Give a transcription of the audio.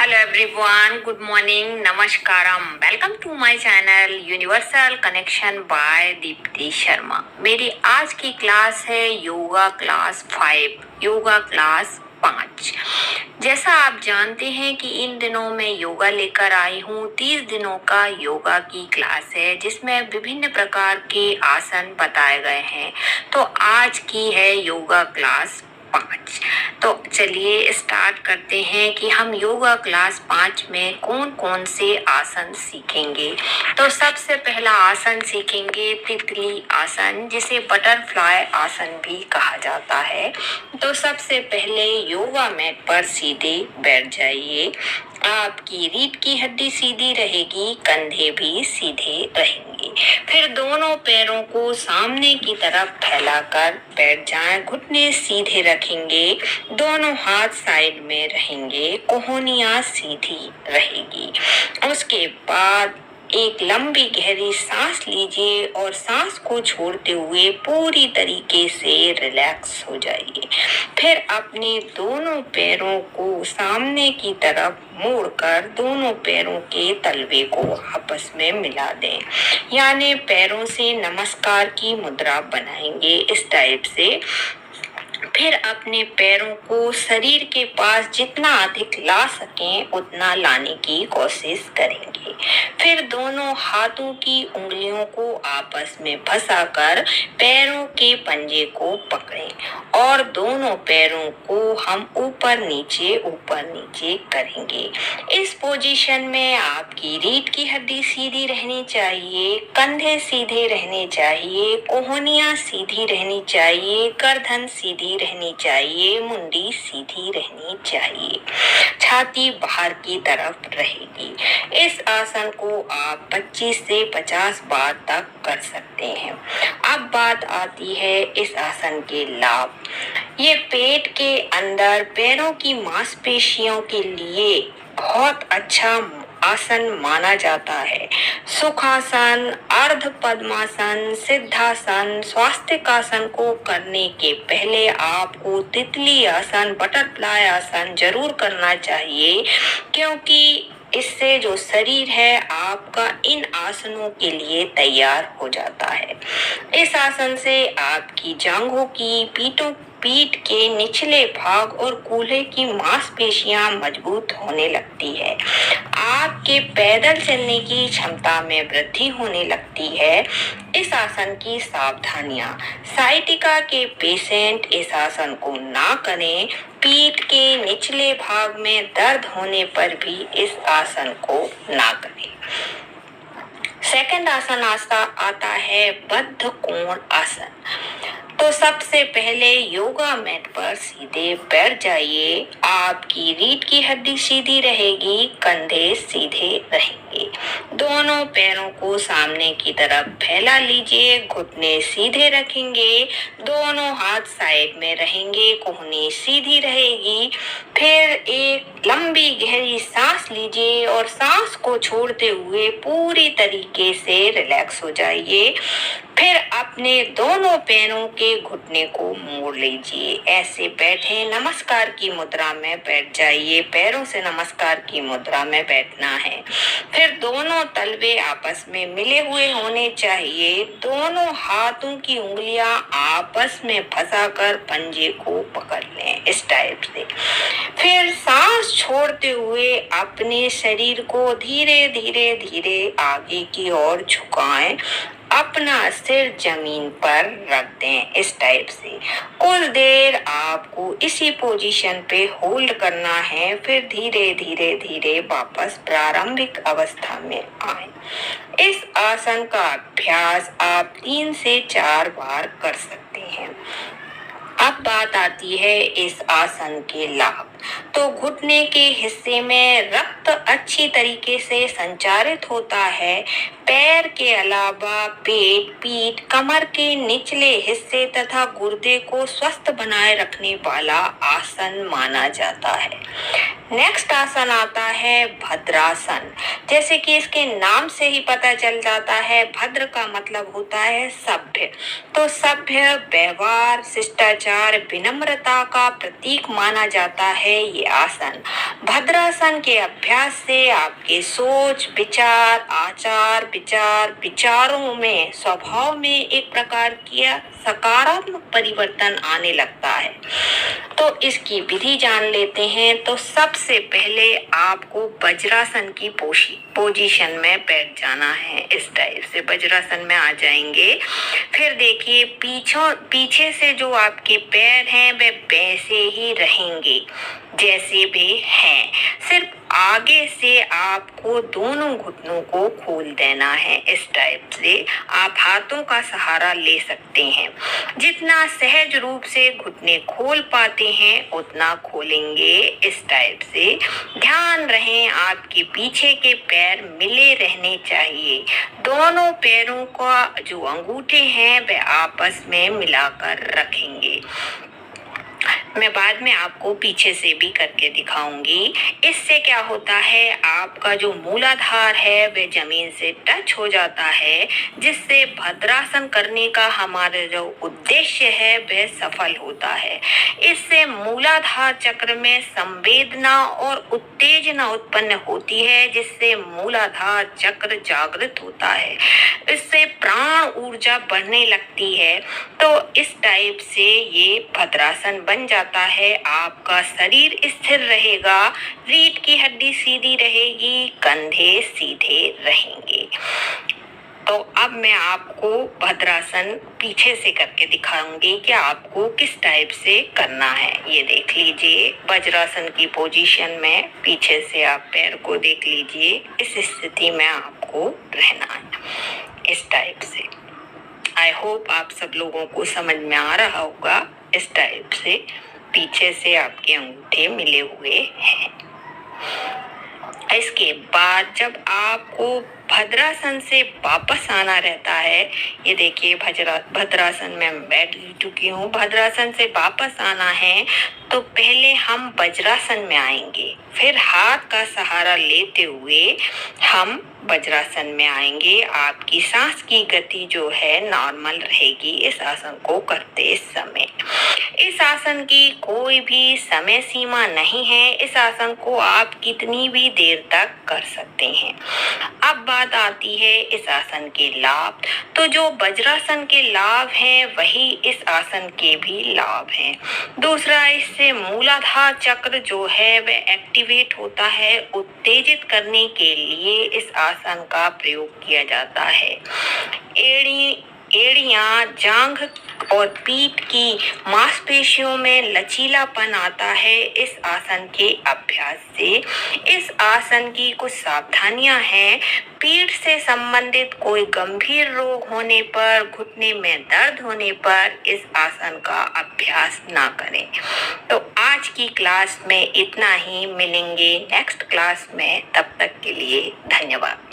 Hello everyone, good morning, Namaskaram. Welcome to my channel Universal Connection by Deepti Sharma. मेरी आज की class है yoga class 5, yoga class 5। जैसा आप जानते हैं कि इन दिनों में योगा लेकर आई हूँ। 30 दिनों का योगा की क्लास है जिसमें विभिन्न प्रकार के आसन बताए गए हैं। तो आज की है योगा क्लास 5। तो चलिए स्टार्ट करते हैं कि हम योगा क्लास 5 में कौन कौन से आसन सीखेंगे। तो सबसे पहला आसन सीखेंगे तितली आसन, जिसे बटरफ्लाई आसन भी कहा जाता है। तो सबसे पहले योगा मैट पर सीधे बैठ जाइए। आपकी रीढ़ की हड्डी सीधी रहेगी, कंधे भी सीधे रहेंगे। फिर दोनों पैरों को सामने की तरफ फैलाकर बैठ जाएं। घुटने सीधे रखेंगे, दोनों हाथ साइड में रहेंगे, कोहनियां सीधी रहेगी। उसके बाद एक लंबी गहरी सांस लीजिए और सांस को छोड़ते हुए पूरी तरीके से रिलैक्स हो जाइए। फिर अपने दोनों पैरों को सामने की तरफ मोड़कर दोनों पैरों के तलवे को आपस में मिला दें, यानी पैरों से नमस्कार की मुद्रा बनाएंगे इस टाइप से। फिर अपने पैरों को शरीर के पास जितना अधिक ला सकें उतना लाने की कोशिश करेंगे। फिर दोनों हाथों की उंगलियों को आपस में फंसाकर पैरों के पंजे को पकड़ें और दोनों पैरों को हम ऊपर नीचे करेंगे। इस पोजीशन में आपकी रीढ़ की हड्डी सीधी रहनी चाहिए, कंधे सीधे रहने चाहिए, कोहनियां सीधी रहनी चाहिए, गर्दन सीधी रहनी चाहिए, मुंडी सीधी रहनी चाहिए, छाती बाहर की तरफ रहेगी। इस आसन को आप 25 से 50 बार तक कर सकते हैं। अब बात आती है इस आसन के लाभ। ये पेट के अंदर पैरों की मांसपेशियों के लिए बहुत अच्छा आसन माना जाता है। सुखासन, अर्ध पद्मासन, सिद्धासन, स्वास्तिकासन को करने के पहले आपको तितली आसन, बटरफ्लाई आसन जरूर करना चाहिए, क्योंकि इससे जो शरीर है आपका इन आसनों के लिए तैयार हो जाता है। इस आसन से आपकी जांघों की, पीठ के निचले भाग और कूल्हे की मांसपेशियां मजबूत होने लगती है। आपके पैदल चलने की क्षमता में वृद्धि होने लगती है। इस आसन की सावधानियां। साइटिका के पेशेंट इस आसन को ना करें। पीठ के निचले भाग में दर्द होने पर भी इस आसन को ना करें। सेकंड आसन आता है बद्ध कोण आसन। तो सबसे पहले योगा मैट पर सीधे बैठ जाइए। आपकी रीढ़ की हड्डी सीधी रहेगी, कंधे सीधे रहेंगे। दोनों पैरों को सामने की तरफ फैला लीजिए, घुटने सीधे रखेंगे, दोनों हाथ साइड में रहेंगे, कोहनी सीधी रहेगी। फिर एक लंबी गहरी सांस लीजिए और सांस को छोड़ते हुए पूरी तरीके से रिलैक्स हो जाइए। फिर अपने दोनों पैरों के घुटने को मोड़ लीजिए। ऐसे बैठे नमस्कार की मुद्रा में बैठ जाइए। पैरों से नमस्कार की मुद्रा में बैठना है। फिर दोनों तलवे आपस में मिले हुए होने चाहिए। दोनों हाथों की उंगलियां आपस में फंसाकर पंजे को पकड़ लें इस टाइप से। फिर सांस छोड़ते हुए अपने शरीर को धीरे धीरे आगे की ओर झुकाएं। अपना सिर जमीन पर रख दें इस टाइप से। कुछ देर आपको इसी पोजीशन पे होल्ड करना है। फिर धीरे धीरे वापस प्रारंभिक अवस्था में आए। इस आसन का अभ्यास आप 3 से 4 बार कर सकते हैं। अब बात आती है इस आसन के लाभ। तो घुटने के हिस्से में रक्त अच्छी तरीके से संचारित होता है। पैर के अलावा पेट, पीठ, कमर के निचले हिस्से तथा गुर्दे को स्वस्थ बनाए रखने वाला आसन माना जाता है। नेक्स्ट आसन आता है भद्रासन। जैसे कि इसके नाम से ही पता चल जाता है, भद्र का मतलब होता है सभ्य। तो सभ्य, व्यवहार, शिष्टाचार, विनम्रता का प्रतीक माना जाता है ये आसन। भद्रासन के अभ्यास से आपके सोच, विचार, आचार विचार, विचारों में, स्वभाव में एक प्रकार की सकारात्मक परिवर्तन आने लगता है। तो इसकी विधि जान लेते हैं। तो सबसे पहले आपको वज्रासन की पोजीशन में बैठ जाना है। इस टाइप से वज्रासन में आ जाएंगे। फिर देखिए पीछे से जो आपके पैर हैं वे वैसे ही रहेंगे जैसे भी हैं। सिर्फ आगे से आपको दोनों घुटनों को खोल देना है। इस टाइप से आप हाथों का सहारा ले सकते हैं। जितना सहज रूप से घुटने खोल पाते हैं उतना खोलेंगे। इस टाइप से ध्यान रहें, आपके पीछे के पैर मिले रहने चाहिए। दोनों पैरों का जो अंगूठे हैं वे आपस में मिलाकर रखेंगे। मैं बाद में आपको पीछे से भी करके दिखाऊंगी। इससे क्या होता है, आपका जो मूलाधार है वह जमीन से टच हो जाता है, जिससे भद्रासन करने का हमारा जो उद्देश्य है वह सफल होता है। इससे मूलाधार चक्र में संवेदना और उत्तेजना उत्पन्न होती है, जिससे मूलाधार चक्र जागृत होता है। इससे प्राण ऊर्जा बढ़ने लगती है। तो इस टाइप से ये भद्रासन बन जाता है। आपका शरीर स्थिर रहेगा, रीढ़ की हड्डी सीधी रहेगी, कंधे सीधे रहेंगे। तो अब मैं आपको भद्रासन पीछे से करके दिखाऊंगी कि आपको किस टाइप से करना है। ये देख लीजिए, वज्रासन की पोजीशन में पीछे से आप पैर को देख लीजिए। इस स्थिति में आपको रहना है इस टाइप से। आई होप आप सब लोगों को समझ में आ रहा होगा। इस टाइप से पीछे से आपके अंगूठे मिले हुए हैं। इसके बाद जब आपको भद्रासन से वापस आना रहता है, ये देखिए भद्रासन में मैं बैठ चुकी हूँ। भद्रासन से वापस आना है तो पहले हम वज्रासन में आएंगे, फिर हाथ का सहारा लेते हुए हम वज्रासन में आएंगे। आपकी सांस की गति जो है नॉर्मल रहेगी इस आसन को करते समय। इस आसन की कोई भी समय सीमा नहीं है। इस आसन को आप कितनी भी देर तक कर सकते हैं। अब बात आती है इस आसन के लाभ। तो जो वज्रासन के लाभ हैं वही इस आसन के भी लाभ हैं। दूसरा, इससे मूलाधार चक्र जो है वह एक्टिवेट होता है। उत्तेजित करने के लिए इस आसन का प्रयोग किया जाता है। एड़ियां, जांघ और पीठ की मांसपेशियों में लचीलापन आता है इस आसन के अभ्यास से। इस आसन की कुछ सावधानियां हैं। पीठ से संबंधित कोई गंभीर रोग होने पर, घुटने में दर्द होने पर इस आसन का अभ्यास ना करें। तो आज की क्लास में इतना ही। मिलेंगे नेक्स्ट क्लास में, तब तक के लिए धन्यवाद।